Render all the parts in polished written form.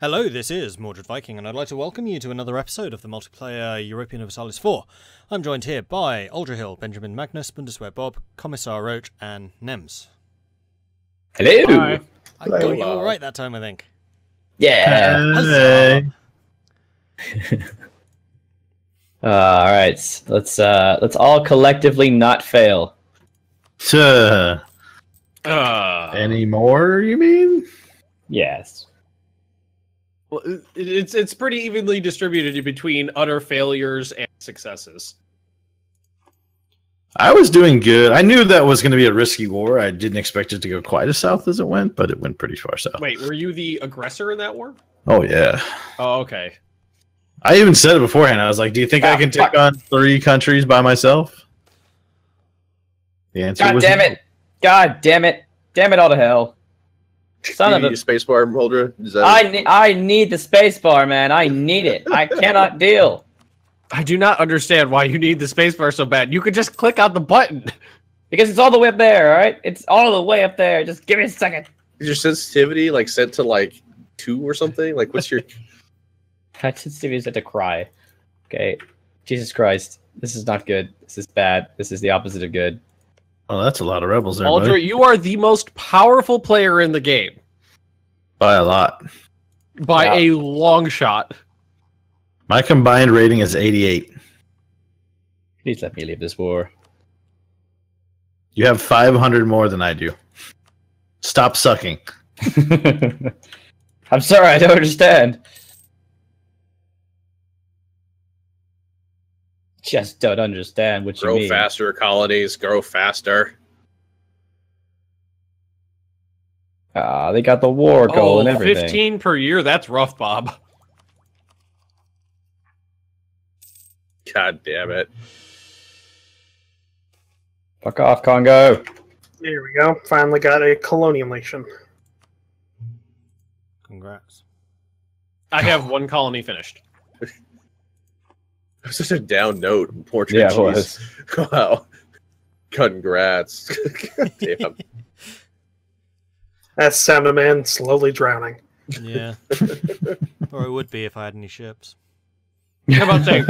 Hello, this is Mordred Viking, and I'd like to welcome you to another episode of the multiplayer Europa Universalis IV. I'm joined here by Aldrahill, Benjamin, Magnus, Bundeswehr Bob, Commissar Roach, and Nemes. Hello! Hi. I got you all right that time, I think. Yeah! Alright, let's all collectively not fail. Any more, you mean? Yes. Well, it's pretty evenly distributed between utter failures and successes. I was doing good. I knew that was going to be a risky war. I didn't expect it to go quite as south as it went, but it went pretty far south. Wait, were you the aggressor in that war? Oh, yeah. Oh, okay. I even said it beforehand. I was like, do you think I can take on 3 countries by myself? The answer was God damn it! God damn it! Damn it all to hell. Son of a spacebar, Mordred. I need the spacebar, man. I need it. I cannot deal. I do not understand why you need the spacebar so bad. You could just click on the button. Because it's all the way up there, alright? It's all the way up there. Just give me a second. Is your sensitivity like set to like 2 or something? Like what's your My sensitivity is set to cry. Okay. Jesus Christ. This is not good. This is bad. This is the opposite of good. Oh, that's a lot of rebels there, Aldra, buddy. you are the most powerful player in the game. By a lot. By a long shot. My combined rating is 88. Please let me leave this war. You have 500 more than I do. Stop sucking. I'm sorry, I don't understand. Just don't understand what you grow mean. faster colonies, grow faster. They got the war goal and everything. 15 per year, that's rough, Bob. God damn it. Fuck off, Congo. There we go. Finally got a colonial nation. Congrats. I have 1 colony finished. It was such a down note. Portrait. Yeah, it was. Wow. Congrats. God damn. That's Salmon Man slowly drowning. Yeah. Or it would be if I had any ships. How about saying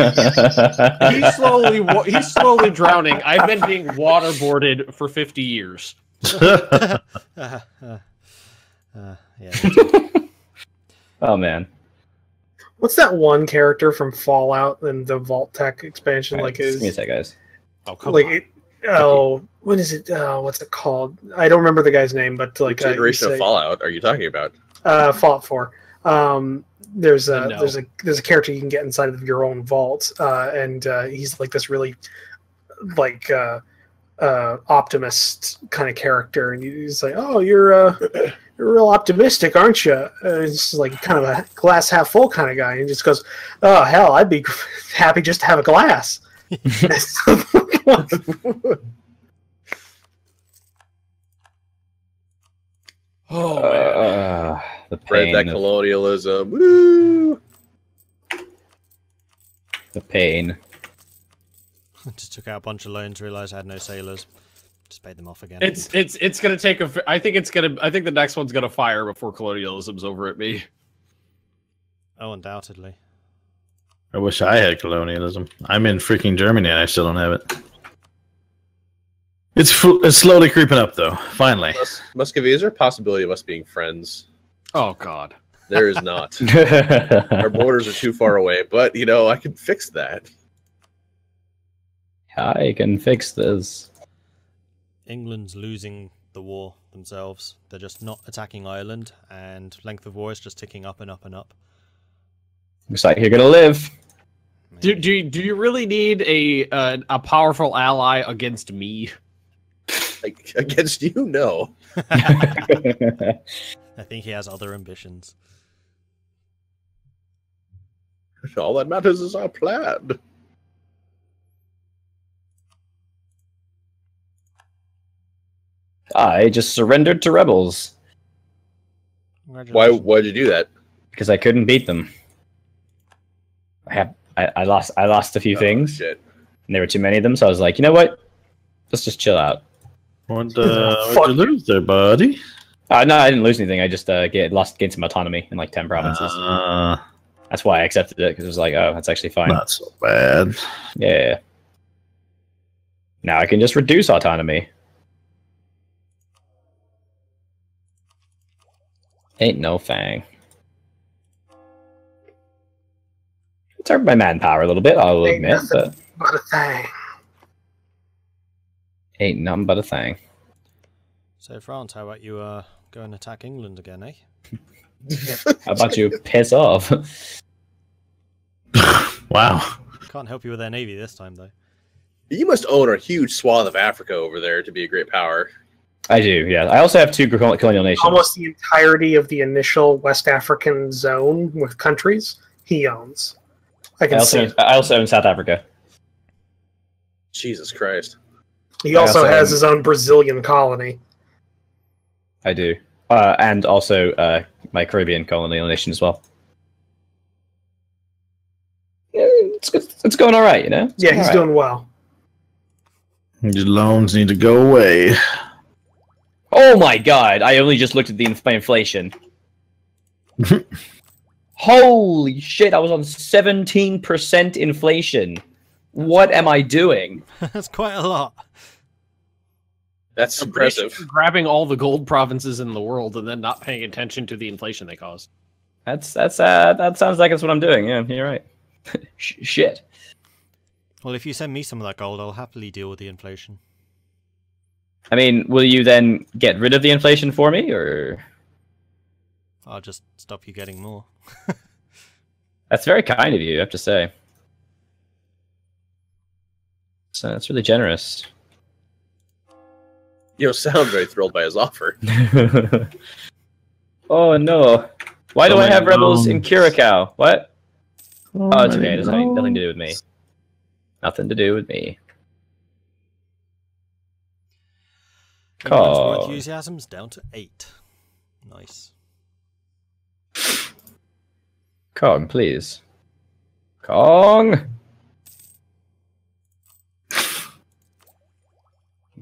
he's slowly drowning. I've been being waterboarded for 50 years. Yeah. Oh man. What's that one character from Fallout and the Vault Tech expansion? Right, Like give is me a sec, guys. Oh, come like on. what is it? What's it called? I don't remember the guy's name, but like Which iteration of Fallout are you talking about? Fallout 4. There's a No. there's a character you can get inside of your own vault, and he's like this really like optimist kind of character, and he's like, "Oh, you're real optimistic, aren't you?" It's like kind of a glass half full kind of guy, and he just goes, "Oh hell, I'd be happy just to have a glass." Oh, man. The Spread pain. that colonialism. Woo! The pain. I just took out a bunch of loans, realised I had no sailors. Just paid them off again. It's gonna take a. I think the next one's gonna fire before colonialism's over at me. Oh, undoubtedly. I wish I had colonialism. I'm in freaking Germany and I still don't have it. It's slowly creeping up, though. Finally. Muscovy, is there a possibility of us being friends? Oh God. There is not. Our borders are too far away, but you know, I can fix that. I can fix this. England's losing the war themselves. They're just not attacking Ireland, and length of war is just ticking up and up and up. Looks like you're gonna live. Do you really need a powerful ally against me? Like against you, no. I think he has other ambitions. All that matters is our plan. I just surrendered to rebels Why'd you do that? because I couldn't beat them. I lost a few things, Shit. and there were too many of them. So I was like, you know what? Let's just chill out. What'd you lose there, buddy? No, I didn't lose anything. I just gained some autonomy in like 10 provinces. That's why I accepted it, because it was like, oh, that's actually fine. Not so bad. Yeah. Now I can just reduce autonomy. Ain't no thing. It's hurt my manpower a little bit, I'll admit, but a thing. Ain't nothing but a thing. So France, how about you go and attack England again, eh? How about you piss off? Wow. Can't help you with their navy this time, though. You must own a huge swath of Africa over there to be a great power. I do, yeah. I also have 2 colonial nations. Almost the entirety of the initial West African zone with countries he owns. I also own South Africa. Jesus Christ. He also has his own Brazilian colony. I do. And also my Caribbean colonial nation as well. Yeah, it's going all right, you know? Yeah, he's doing well. Your loans need to go away. Oh my god, I only just looked at my inflation. Holy shit, I was on 17% inflation. What am I doing? That's quite a lot. That's impressive. Grabbing all the gold provinces in the world and then not paying attention to the inflation they caused. That sounds like that's what I'm doing. Yeah, you're right. Shit. Well, if you send me some of that gold, I'll happily deal with the inflation. I mean, will you then get rid of the inflation for me, or...? I'll just stop you getting more. That's very kind of you, I have to say. So that's really generous. You don't sound very thrilled by his offer. Oh no. Why do I have rebels in Curacao? What? Oh, it's okay. It doesn't have nothing to do with me. Nothing to do with me. England's enthusiasm's down to 8. Nice. Kong, please. Kong!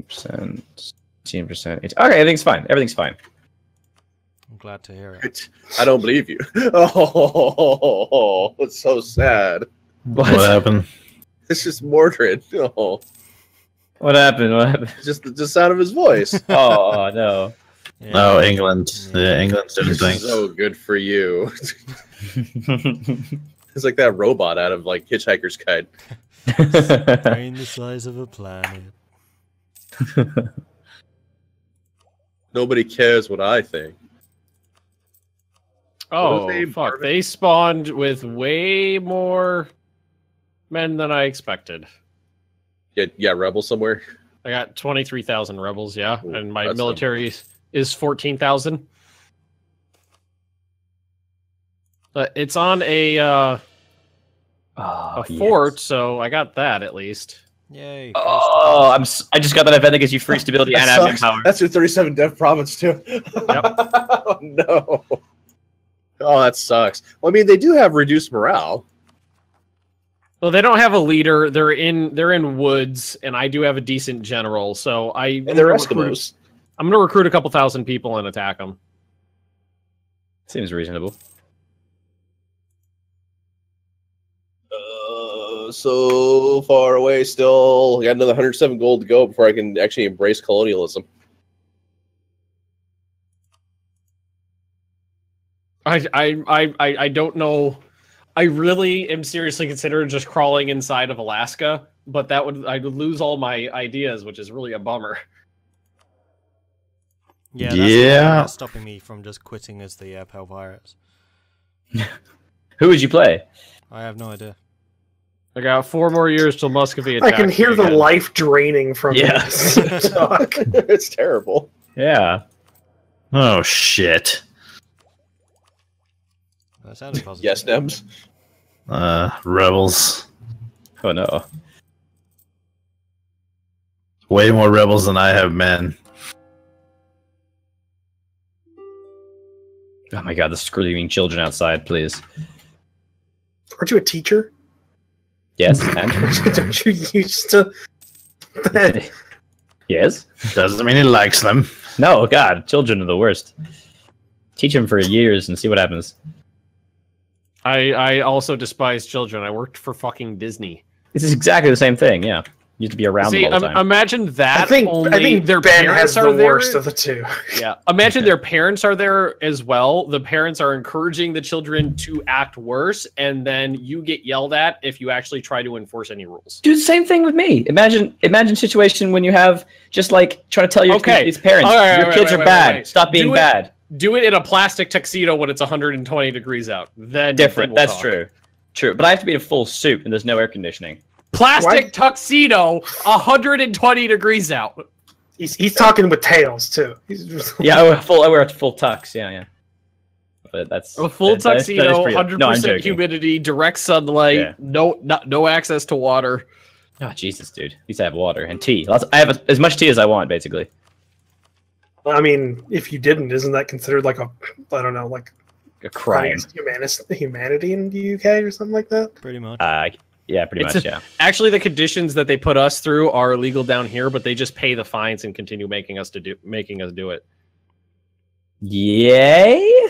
10%, 18%. Okay, everything's fine. Everything's fine. I'm glad to hear it. I don't believe you. Oh, it's so sad. What happened? It's just Mordred. Oh. What happened? What happened? Just the sound of his voice. Oh, no. Yeah. Oh, England. Yeah, England's doing things. So good for you. It's like that robot out of like Hitchhiker's Guide. Brain the size of a planet. Nobody cares what I think. Oh, fuck. They spawned with way more men than I expected. Yeah, rebel somewhere. I got 23,000 rebels, yeah. Ooh, and my military is 14,000. But it's on a fort, so I got that at least. Yay. Oh, I just got that event that gives you free stability and admin power. That's your 37 dev province too. Yep. Oh, no. Oh, that sucks. Well, I mean, they do have reduced morale. Well, they don't have a leader. They're in woods, and I do have a decent general. So And they're Eskimos. I'm going to recruit a couple thousand people and attack them. Seems reasonable. So far away still. I got another 107 gold to go before I can actually embrace colonialism. I don't know. I really am seriously considering just crawling inside of Alaska, but I would lose all my ideas, which is really a bummer. Yeah, that's stopping me from just quitting as the Pale Pirates. Who would you play? I have no idea. I got 4 more years till Muscovy attacks. I can hear the life draining from Yes. this talk. It's terrible. Yeah. Oh, shit. That sounded positive. Yes, Nemes. Rebels. Oh no. Way more rebels than I have men. Oh my god, the screaming children outside, please. Aren't you a teacher? Yes, and? Don't you used to... Yes? Doesn't mean he likes them. No, God, children are the worst. Teach them for years and see what happens. I also despise children. I worked for fucking Disney. This is exactly the same thing, yeah. You have to be around them all the time. Imagine that. I think their Ben parents has are the there. worst of the two. Yeah. Imagine their parents are there as well. The parents are encouraging the children to act worse, and then you get yelled at if you actually try to enforce any rules. Do the same thing with me. Imagine situation when you have just like trying to tell your these parents, your kids are bad. Stop being bad. Do it in a plastic tuxedo when it's 120 degrees out. Then different. That's true. True. But I have to be in a full suit and there's no air conditioning. Plastic tuxedo, 120 degrees out. He's talking with tails too. Yeah, I wear a full tux. Yeah. But that's a full tuxedo, 100% humidity, direct sunlight, yeah. no access to water. Oh Jesus, dude! At least I have water and tea. I have as much tea as I want, basically. I mean, if you didn't, isn't that considered like a crime? Humanity in the UK or something like that? Pretty much. Yeah, pretty much. Yeah. Actually, the conditions that they put us through are illegal down here, but they just pay the fines and continue making us do it. Yay!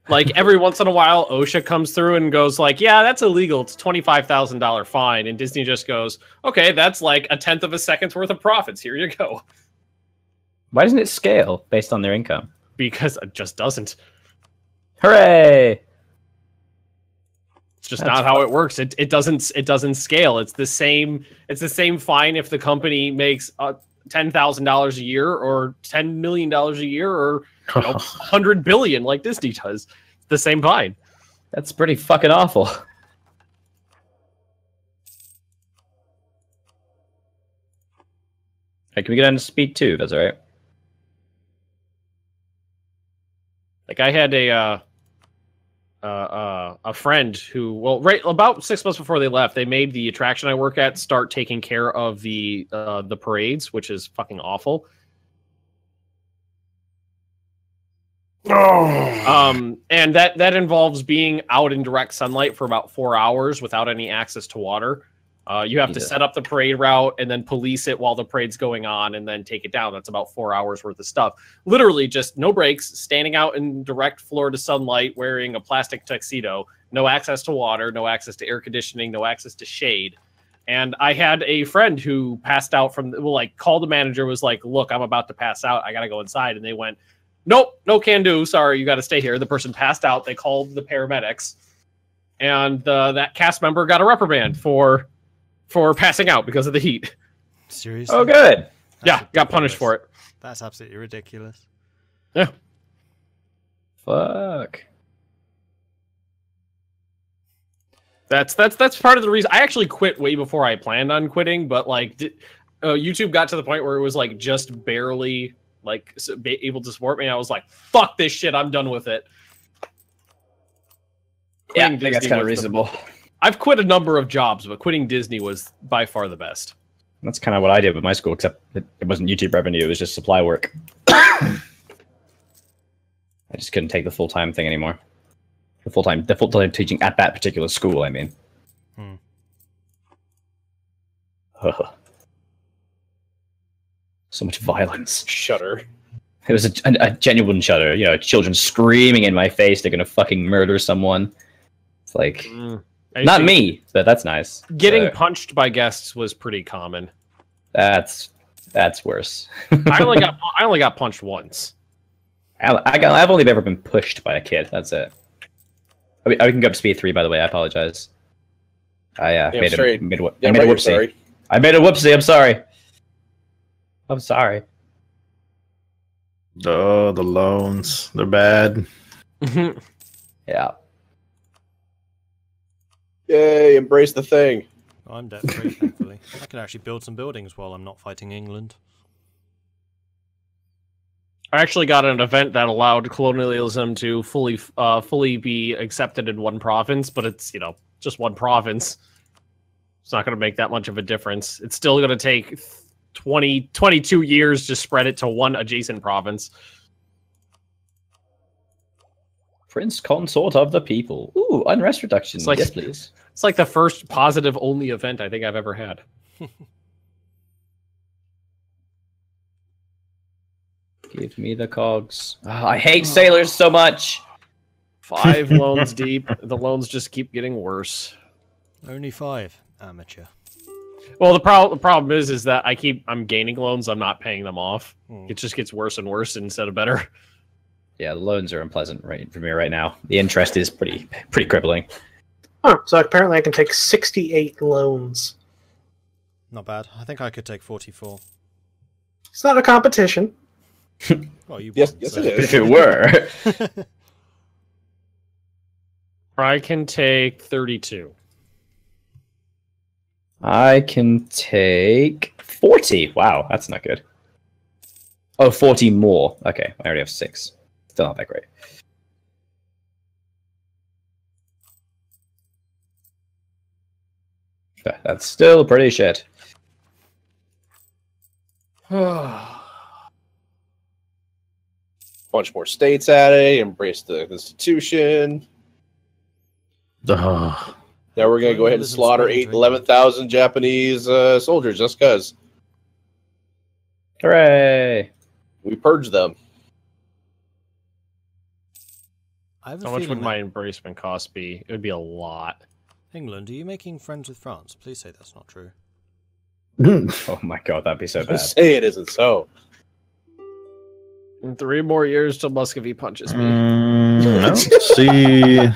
Like every once in a while, OSHA comes through and goes like, "Yeah, that's illegal. It's $25,000 fine," and Disney just goes, "Okay, that's like a tenth of a second's worth of profits. Here you go." Why doesn't it scale based on their income? Because it just doesn't. Hooray! It's just not how it works. It doesn't scale. It's the same fine if the company makes $10,000 a year or $10 million a year or $100 billion like Disney does. It's the same fine. That's pretty fucking awful. Hey, can we get on to speed 2? That's all right. Like I had a friend who, well, right about 6 months before they left, they made the attraction I work at start taking care of the parades, which is fucking awful. And that involves being out in direct sunlight for about 4 hours without any access to water. You have to set up the parade route and then police it while the parade's going on and then take it down. That's about 4 hours worth of stuff. Literally just no breaks, standing out in direct Florida sunlight, wearing a plastic tuxedo, no access to water, no access to air conditioning, no access to shade. And I had a friend who passed out called the manager, was like, "Look, I'm about to pass out. I got to go inside." And they went, "Nope, no can do. Sorry, you got to stay here." The person passed out. They called the paramedics. And that cast member got a reprimand for passing out because of the heat. Seriously? Oh, good. Yeah, got punished for it. That's absolutely ridiculous. Yeah. Fuck. That's part of the reason I actually quit way before I planned on quitting, but like YouTube got to the point where it was like just barely able to support me. And I was like, "Fuck this shit! I'm done with it." Yeah, I think that's kind of reasonable. I've quit a number of jobs, but quitting Disney was by far the best. That's kind of what I did with my school, except it wasn't YouTube revenue; it was just supply work. I just couldn't take the full-time thing anymore. The full-time teaching at that particular school, I mean. So much violence. Shudder. It was a genuine shudder. You know, children screaming in my face, they're gonna fucking murder someone. It's like... Not me, but that's nice. Getting punched by guests was pretty common. That's worse. I only got punched once. I've only ever been pushed by a kid. That's it. I can go up to speed 3, by the way. I apologize. I made a whoopsie. Sorry. I made a whoopsie. I'm sorry. I'm sorry. Oh, the loans. They're bad. Yeah. Yay, embrace the thing. I'm debt-free, thankfully. I can actually build some buildings while I'm not fighting England. I actually got an event that allowed colonialism to fully be accepted in one province, but it's, just one province. It's not going to make that much of a difference. It's still going to take 22 years to spread it to one adjacent province. Prince Consort of the People. Ooh, unrest reduction. Yes, please. It's like the first positive only event I think I've ever had. Give me the cogs. Oh, I hate sailors so much. 5 loans deep. The loans just keep getting worse. Only 5. Amateur. Well, the problem is that I'm gaining loans. I'm not paying them off. It just gets worse and worse instead of better. Yeah, the loans are unpleasant for me right now. The interest is pretty crippling. Oh, so apparently I can take 68 loans. Not bad. I think I could take 44. It's not a competition. Well, you yes, so. it is. If it were. I can take 32. I can take 40. Wow, that's not good. Oh, 40 more. Okay, I already have 6. Still not that great. That's still pretty shit. Bunch more states at it. Embrace the Constitution. Now we're going to go ahead and slaughter 11,000 Japanese soldiers just because. Hooray! We purged them. How much would my embracement cost be? It would be a lot. England, are you making friends with France? Please say that's not true. Oh my god, that'd be so bad. Say it isn't so. In 3 more years till Muscovy punches me. Let's see.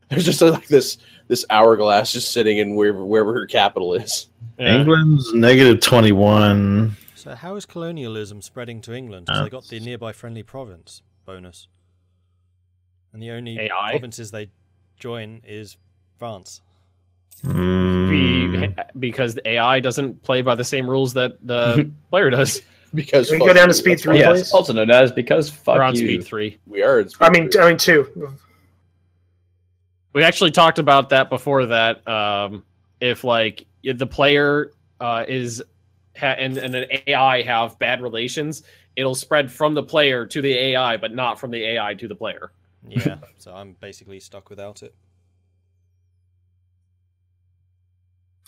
There's just like this hourglass just sitting in wherever her capital is. Yeah. England's -21. So how is colonialism spreading to England? Because they got the nearby friendly province bonus. And the only AI? provinces they join is France. Because the AI doesn't play by the same rules that the player does. Because we go down to speed 3, yes, please. also known as because fuck We're on you. speed 3. We are. In speed 3. I mean 2. We actually talked about that before. That if the player and an AI have bad relations, it'll spread from the player to the AI, but not from the AI to the player. Yeah, so I'm basically stuck without it.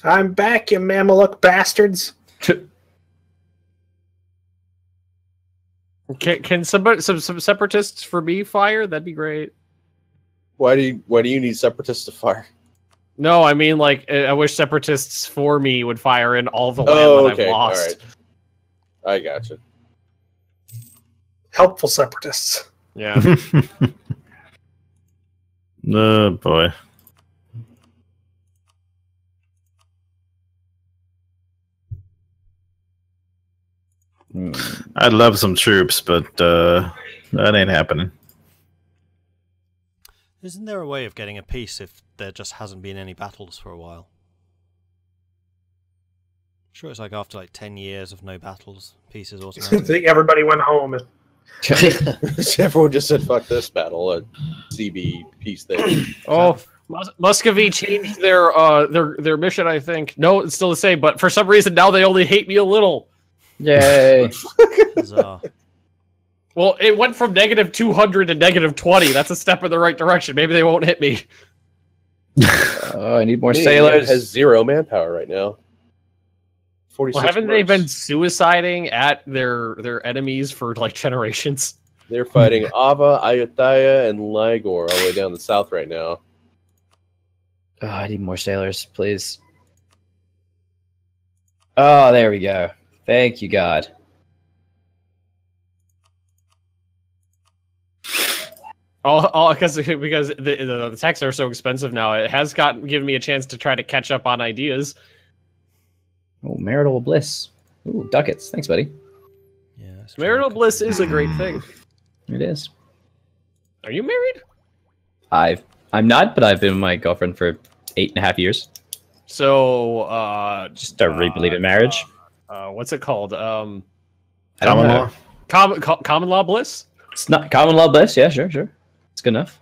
I'm back, you Mameluck bastards. Can some separatists for me fire? That'd be great. Why do you need separatists to fire? No, I mean I wish separatists for me would fire in all the land that I've lost. All right. I gotcha. Helpful separatists. Yeah. Oh boy. I'd love some troops, but that ain't happening. Isn't there a way of getting a peace if there just hasn't been any battles for a while? I'm sure it's after 10 years of no battles, peace is I automatic. think everybody went home. Everyone just said, fuck this battle, a CB peace thing. Oh, Muscovy changed their mission, I think. No, it's still the same, but for some reason now they only hate me a little. Yay! Bizarre. Well, it went from -200 to -20. That's a step in the right direction. Maybe they won't hit me. Oh, I need more It sailors. has 0 manpower right now. 46 Well, haven't they works. been suiciding at their enemies for generations? They're fighting Ava, Ayutthaya, and Ligor all the way down the south right now. Oh, I need more sailors, please. Oh, there we go. Thank you, God. All because the texts are so expensive now. It has given me a chance to try to catch up on ideas. Oh, marital bliss. Ooh, ducats. Thanks, buddy. Yeah, Marital bliss is a great thing. It is. Are you married? I'm not, but I've been with my girlfriend for 8.5 years. So, Just a re-believe in marriage. What's it called? I don't Common know. law? Common law bliss? It's not common law bliss. Yeah, sure. It's good enough.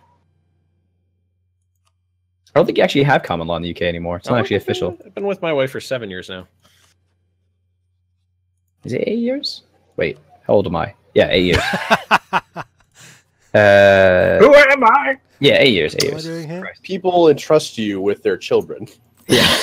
I don't think you actually have common law in the UK anymore. It's not actually official. I've been with my wife for 7 years now. Is it 8 years? Wait, how old am I? Yeah, 8 years. Who am I? Yeah, 8 years. 8 What am I years. doing here? People entrust you with their children. Yeah.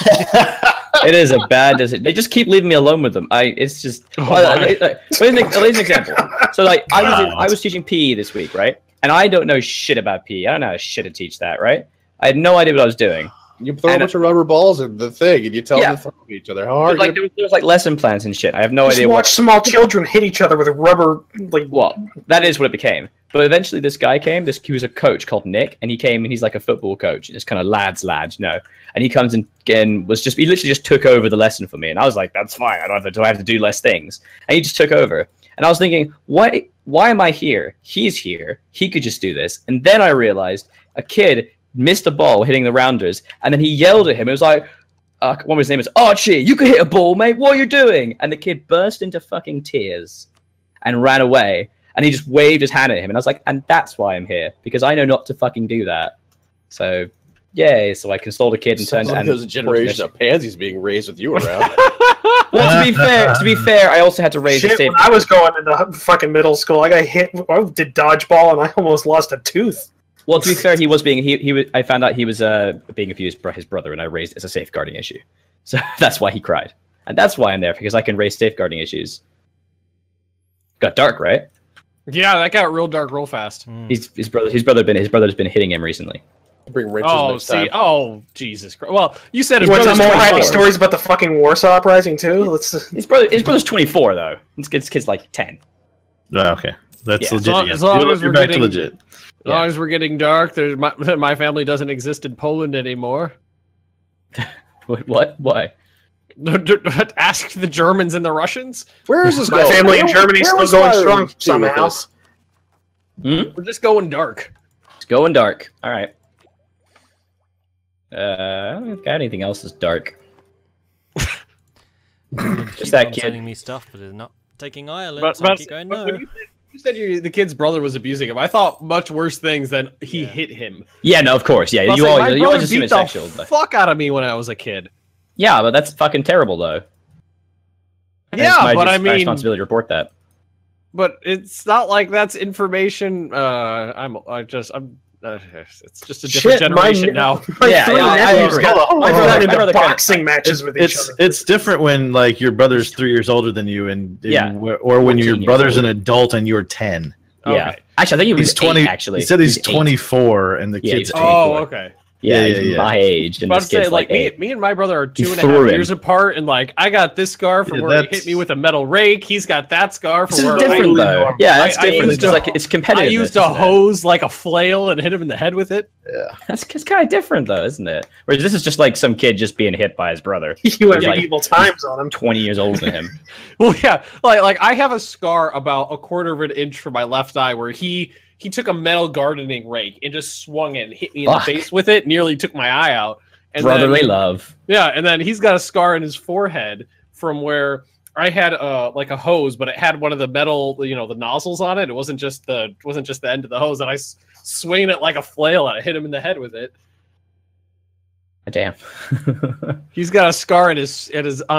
It is a bad decision. They just keep leaving me alone with them. It's just. Here's an example. So like, I was teaching PE this week, right? And I don't know shit about PE. I don't know how shit to teach that, right? I had no idea what I was doing. You throw a bunch of rubber balls in the thing, and you tell them to throw each other. How hard? Like, there was like lesson plans and shit. I have no idea. Watch small children hit each other with a rubber. Like, well, that is what it became. But eventually, this guy came. He was a coach called Nick, and he came and he's like a football coach. It's kind of lads, you know. And he comes in and he literally just took over the lesson for me. And I was like, that's fine. I have to do less things. And he just took over. And I was thinking, why am I here? He's here. He could just do this. And then I realized a kid missed a ball hitting the rounders, and then he yelled at him. It was like, one of his name is Archie, you can hit a ball, mate. What are you doing? And the kid burst into fucking tears and ran away. And he just waved his hand at him. And I was like, and that's why I'm here, because I know not to fucking do that. So, yay. So I consoled a kid and turned. And there's a generation of pansies being raised with you around. Well, to be fair, I also had to raise. Shit, when I was going into fucking middle school, I got hit. I did dodgeball, and I almost lost a tooth. Well, to be fair, he was being I found out he was being abused by his brother, and I raised it as a safeguarding issue. So that's why he cried, and that's why I'm there, because I can raise safeguarding issues. Got dark, right? Yeah, that got real dark real fast. His brother's been hitting him recently. Bring wrenches next time. Oh, Jesus Christ. Well, you said his brother's more happy stories about the fucking Warsaw Uprising too. His brother's 24 though. His kid's like 10. Oh, okay, that's legit. As long as we're getting legit. As long as we're getting dark, my family doesn't exist in Poland anymore. What? Why? Ask the Germans and the Russians. Where is this My family in Germany is still going strong somehow. We're just going dark. It's going dark. All right. I don't think I've got anything else that's dark. Just that kid telling me stuff, but it's not taking Ireland. So I keep going, no. You said the kid's brother was abusing him. I thought much worse things than he hit him. Yeah, no, of course. Yeah, you always assume it's sexual. But fuck out of me when I was a kid. Yeah, but that's fucking terrible, though. Yeah, but I mean, my responsibility to report that. But it's not like that's information. It's just a different generation now. I agree. My brother boxing matches with each other. It's different when like your brother's 3 years older than you, or when your brother's an adult and you're 10. Yeah, okay. Actually, I think he was 20. 8, actually, he said he's 24 and the kid's 24. Oh, okay. Yeah, my age. And this kid's like me and my brother are 2.5 years apart, and like I got this scar from where he hit me with a metal rake. He's got that scar from where different though. Yeah, that's different. It's competitive. I used a hose like a flail and hit him in the head with it. Yeah, that's kind of different though, isn't it? Whereas this is just like some kid just being hit by his brother. You had medieval times on him. 20 years older than him. Well, yeah, like I have a scar about 1/4 of an inch from my left eye where he took a metal gardening rake and just swung it and hit me in the face with it. Nearly took my eye out. And brotherly love. Yeah, and then he's got a scar in his forehead from where I had like a hose, but it had one of the metal, the nozzles on it. It wasn't just the end of the hose, and I swing it like a flail and I hit him in the head with it. Damn. He's got a scar on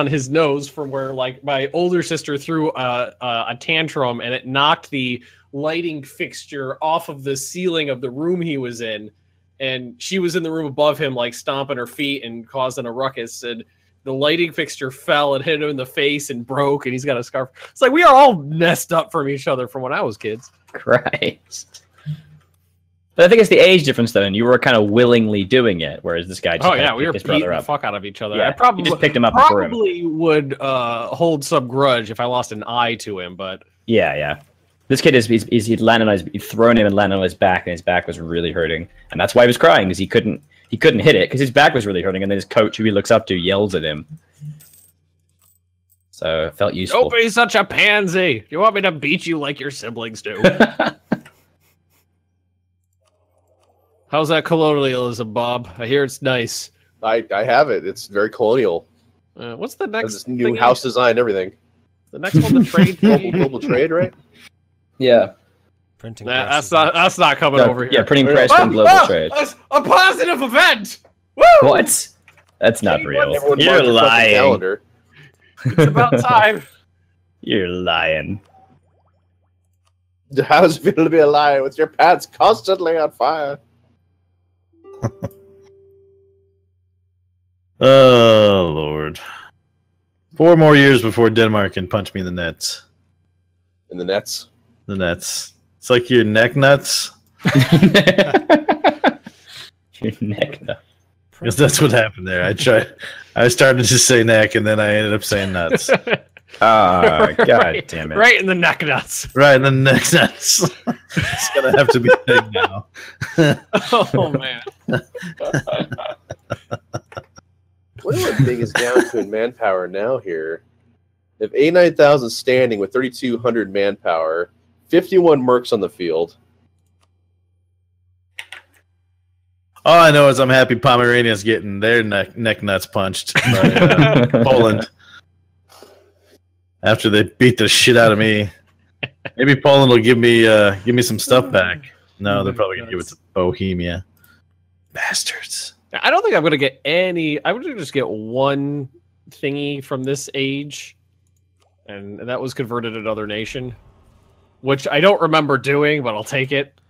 his nose from where like my older sister threw a tantrum and it knocked the lighting fixture off of the ceiling of the room he was in, and she was in the room above him like stomping her feet and causing a ruckus, and the lighting fixture fell and hit him in the face and broke, and he's got a scarf. It's like we are all messed up from each other from when I was kids. Christ. But I think it's the age difference though, and you were kind of willingly doing it, whereas this guy just we were beating the fuck out of each other. Yeah, I probably just picked him up probably would hold some grudge if I lost an eye to him, but yeah. This kid he'd thrown him and landed on his back, and his back was really hurting, and that's why he was crying, because he couldn't hit it because his back was really hurting, and then his coach, who he looks up to, yells at him. So it felt useful. Don't be such a pansy. You want me to beat you like your siblings do? How's that colonialism, Bob? I hear it's nice. I have it. It's very colonial. What's the next? This new house design, everything. The next one, the trade global trade, right? Yeah. Printing press. That's not coming over here. Yeah, printing press and global trade. A positive event. Woo! What? That's not real. You're lying. It's about time. You're lying. How does it feel to be alive with your pants constantly on fire? Oh, Lord. Lord. 4 more years before Denmark can punch me in the nets. In the nets. The nets. It's like your neck nuts. Your neck. Because that's what happened there. I started to say neck, and then I ended up saying nuts. Ah, God Right. damn it. Right in the neck nuts. Right, and then neck nuts. It's gonna have to be big now. Oh man. What do big is down to in manpower now here? If 89,000 standing with 3,200 manpower, 51 mercs on the field. All I know is I'm happy Pomeranians getting their neck nuts punched by Poland after they beat the shit out of me. Maybe Poland will give me some stuff back. No, they're probably gonna give it to Bohemia. Bastards. I don't think I'm gonna get any. I would just get one thingy from this age, and that was converted to another nation, which I don't remember doing, but I'll take it.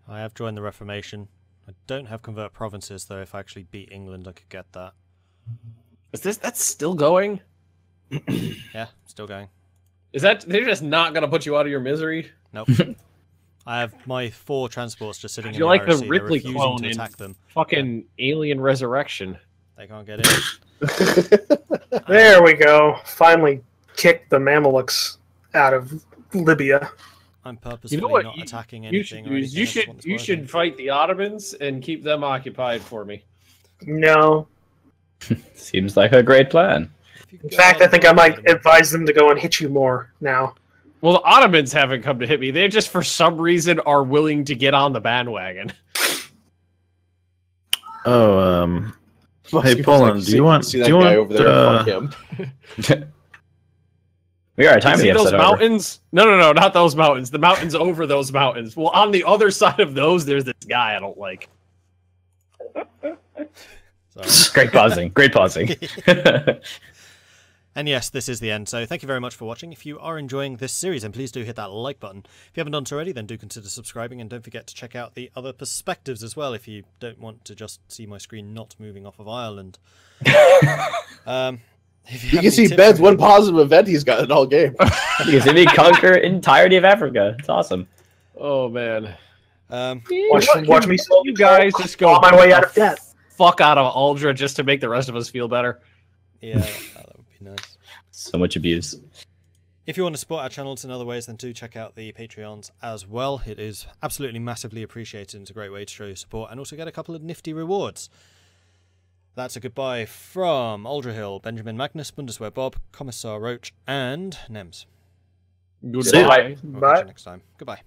I have joined the Reformation. I don't have convert provinces, though. If I actually beat England, I could get that. That's still going? Yeah, still going. Is that they're just not gonna put you out of your misery? Nope. I have my 4 transports just sitting in You're the like the IRC. They're Ripley refusing clone to in attack them. Fucking Alien Resurrection. They can't get in. There we go. Finally kicked the Mamelukes out of Libya. I'm purposefully what not attacking You should anything. or anything. you I just should want this you working. should fight the Ottomans and keep them occupied for me. No. Seems like a great plan. If you In go fact, I ahead think and I might fight them- advise them to go and hit you more now. Well, the Ottomans haven't come to hit me. They just, for some reason, are willing to get on the bandwagon. Oh, Most Hey, people's Poland, do you want- see do that you guy want, over there? Fuck him. We are at time You of see the those episode over. mountains? No, not those mountains. The mountains over those mountains. Well, on the other side of those, there's this guy I don't like. Sorry. Great pausing. Great pausing. And yes, this is the end. So thank you very much for watching. If you are enjoying this series, then please do hit that like button. If you haven't done so already, then do consider subscribing, and don't forget to check out the other perspectives as well if you don't want to just see my screen not moving off of Ireland. If You have can any see tips Ben's for one me- positive event he's got in all game. You see me conquer entirety of Africa. It's awesome. Oh man. Watch me slowly You guys just go on my way out of debt. fuck out of Aldra just to make the rest of us feel better. Yeah, that would be nice. So much abuse. If you want to support our channels in other ways, then do check out the Patreons as well. It is absolutely massively appreciated. It's a great way to show your support and also get a couple of nifty rewards. That's a goodbye from Aldrahill, Benjamin Magnus, Bundeswehr Bob, Commissar Roach, and Nemes. Goodbye. We'll catch Bye. you next time. Goodbye.